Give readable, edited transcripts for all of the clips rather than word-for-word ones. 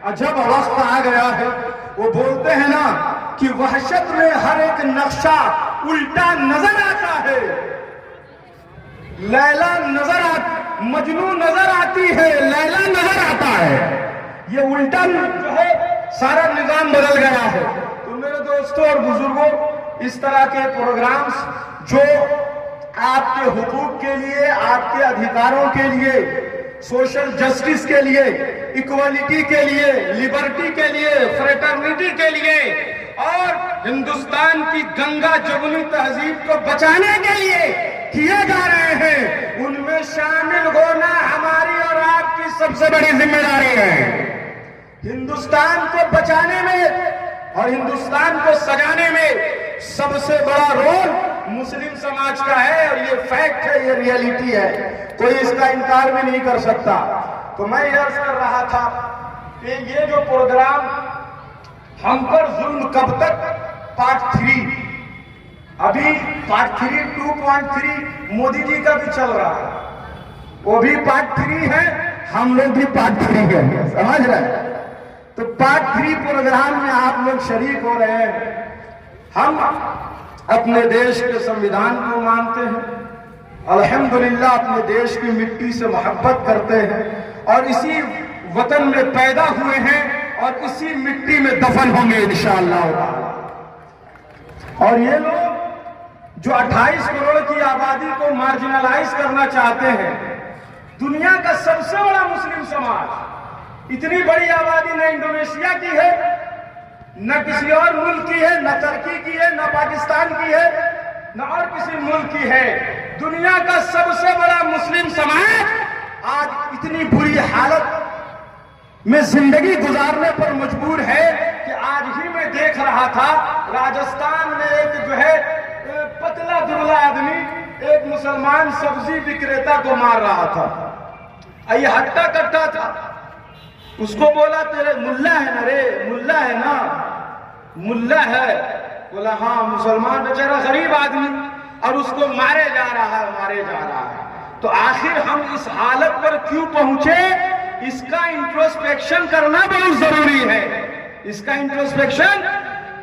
عجب وقت آ گیا ہے. وہ بولتے ہیں نا کہ وحشت میں ہر ایک نقشہ الٹا نظر آتا ہے. لیلا مجنون نظر آتی ہے، لیلا نظر آتا ہے. یہ الٹا جو ہے سارا نظام بدل گیا ہے. تو میرے دوستوں اور بزرگوں، اس طرح کے پروگرامز جو آپ کے حقوق کے لیے، آپ کے ادھیکاروں کے لیے، سوشل جسٹس کے لیے، ایکوالٹی کے لیے، لبرٹی کے لیے، فریٹرنیٹی کے لیے اور ہندوستان کی گنگا جمنی تہذیب کو بچانے کے لیے کیے جا رہے ہیں، ان میں شامل ہونا ہماری اور آپ کی سب سے بڑی ذمہ داری ہے. ہندوستان کو بچانے میں اور ہندوستان کو سجانے میں سب سے بڑا رول مسلم سماج کا ہے، اور یہ فیکٹ ہے، یہ ریئلٹی ہے، کوئی اس کا انکار بھی نہیں کر سکتا. تو میں یہ عرض کر رہا تھا کہ یہ جو پروگرام ہم پر ظلم کب تک، پارٹ 3، ابھی پارٹ 3 2.3 مودی جی کا بھی چل رہا ہے، وہ بھی پارٹ 3 ہے، ہم لوگ بھی پارٹ 3 ہیں، سمجھ رہے ہیں. تو پارٹ 3 پروگرام میں آپ لوگ شریک ہو رہے ہیں. ہم اپنے دیش کے سنویدھان کو مانتے ہیں، الحمدللہ اپنے دیش کی مٹی سے محبت کرتے ہیں، اور اسی وطن میں پیدا ہوئے ہیں اور اسی مٹی میں دفن ہوں گے انشاءاللہ. اور یہ لوگ جو 28 کروڑ کی آبادی کو مارجنلائز کرنا چاہتے ہیں، دنیا کا سب سے بڑا مسلم سماج، اتنی بڑی آبادی نہ انڈونیشیا کی ہے، نہ کسی اور ملک کی ہے، نہ ترکی کی ہے، نہ پاکستان کی ہے، نہ اور کسی ملک کی ہے. دنیا کا سب سے بڑا مسلم سماج آج اتنی بری حالت میں زندگی گزارنے پر مجبور ہے کہ آج ہی میں دیکھ رہا تھا راجستھان میں ایک جو ہے پتلا دبلا آدمی ایک مسلمان سبزی وکریتا کو مار رہا تھا. یہ ہٹا کٹا تھا. اس کو بولا تیرے ملا ہے نا رے، ملا ہے نا، ملا ہے. بولا ہاں مسلمان، بیچارہ غریب آدمی، اور اس کو مارے جا رہا ہے. تو آخر ہم اس حالت پر کیوں پہنچے، اس کا انٹروسپیکشن کرنا بہت ضروری ہے. اس کا انٹروسپیکشن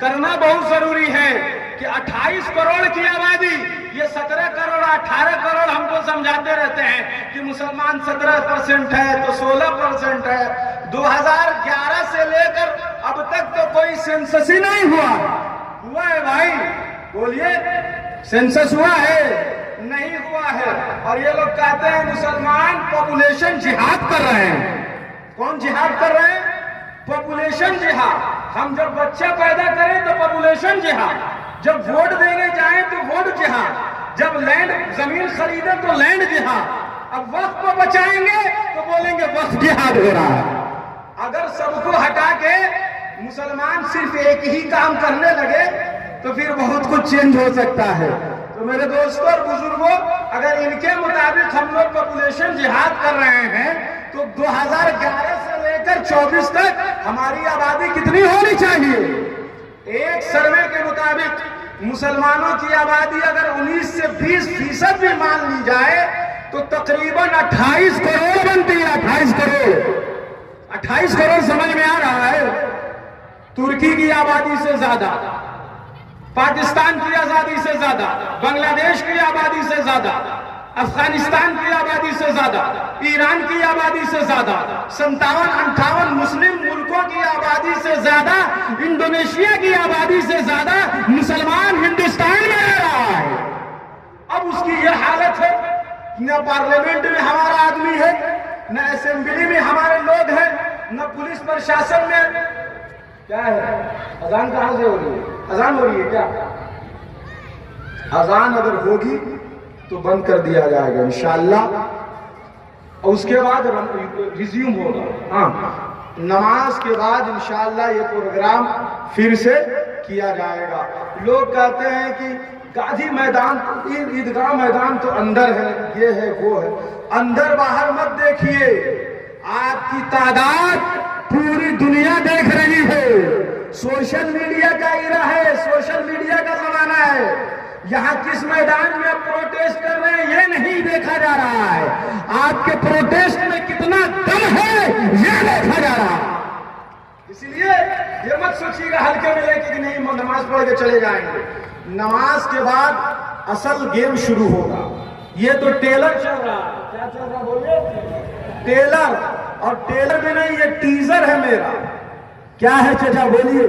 کرنا بہت ضروری ہے کہ 28 کروڑ کی آبادی، یہ 17 کروڑ 18 کروڑ ہم کو سمجھاتے رہتے ہیں کہ مسلمان 17% ہے تو 16% ہے. 2011 سے لے کر اب تک تو کوئی سینسس ہی نہیں ہوا ہے بھائی. بولیے سینسس ہوا ہے؟ نہیں ہوا ہے. اور یہ لوگ کہتے ہیں مسلمان پاپولیشن جہاد کر رہے ہیں. کون جہاد کر رہے ہیں؟ پاپولیشن جہاد. ہم جب بچہ پیدا کریں تو پاپولیشن جہاد، جب ووٹ دینے جائیں تو ووٹ جہاد، جب زمین خریدیں تو لینڈ جہاد. اب وقت کو بچائیں گے تو بولیں گے وقت جہاد ہو رہا ہے. اگر سب کو ہٹا کے مسلمان صرف ایک ہی کام کرنے لگے تو پھر بہت کچھ چینج ہو سکتا ہے. تو میرے دوستوں اور بزرگوں، اگر ان کے مطابق ہم لوگ پاپولیشن جہاد کر رہے ہیں تو 2011 سے لے کر 24 تک ہماری آبادی کتنی ہونی چاہیے؟ ایک سروے کے مطابق مسلمانوں کی آبادی اگر 19 سے 20% بھی مان لی جائے تو تقریباً 28 کروڑ بنتی ہے. 28 کروڑ سمجھ میں آ رہا ہے؟ ترکی کی آبادی سے زیادہ، پاکستان کی آزادی سے زیادہ، بنگلہ دیش کی آبادی سے زیادہ، افغانستان کی آبادی سے زیادہ، ایران کی آبادی سے زیادہ، 57-58 مسلم ملکوں کی آبادی سے زیادہ، انڈونیشیا کی آبادی سے زیادہ مسلمان ہندوستان میں رہ رہا ہے. اب اس کی یہ حالت ہے، نہ پارلیمنٹ میں ہمارا آدمی ہے، نہ اسمبلی میں ہمارے لوگ ہیں، نہ پولیس پرشاسن میں. کیا ہے؟ اذان کہاں سے ہو رہی ہے؟ اذان ہو رہی ہے کیا؟ اذان اگر ہوگی تو بند کر دیا جائے گا انشاءاللہ، اور اس کے بعد ریزیوم ہوگا. ہاں، نماز کے بعد انشاءاللہ یہ پروگرام پھر سے کیا جائے گا. لوگ کہتے ہیں کہ گاندھی میدان، عیدگاہ میدان تو اندر ہے، یہ ہے وہ ہے. اندر باہر مت دیکھیے، آپ کی تعداد پوری دنیا دیکھ رہی ہے. سوشل میڈیا کا ایرا ہے، سوشل میڈیا کا زمانہ ہے. یہاں کس میدان میں آپ پروٹیسٹ کر رہے ہیں یہ نہیں دیکھا جا رہا ہے، آپ کے پروٹیسٹ میں کتنا دم ہے یہ دیکھا جا رہا ہے. چھوڑ کے چلے جائیں گے. نماز کے بعد اصل گیم شروع ہوگا. یہ تو ٹیلر چل رہا ہے. کیا چل رہا بولے؟ ٹیلر. اور ٹیلر بھی نہیں، یہ ٹیزر ہے میرا. کیا ہے چچا بولیے؟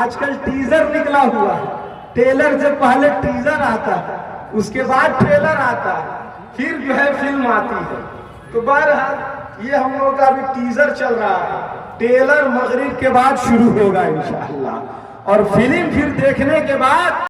آج کل ٹیزر نکلا ہوا ہے. ٹیلر سے پہلے ٹیزر آتا ہے، اس کے بعد ٹریلر آتا ہے، پھر جو ہے فلم آتی ہے. تو بہرحال یہ ہم لوگ کا ابھی ٹیزر چل رہا ہے. ٹیلر مغرب کے بعد شروع ہوگا انشاءاللہ، اور فلم پھر دیکھنے کے بعد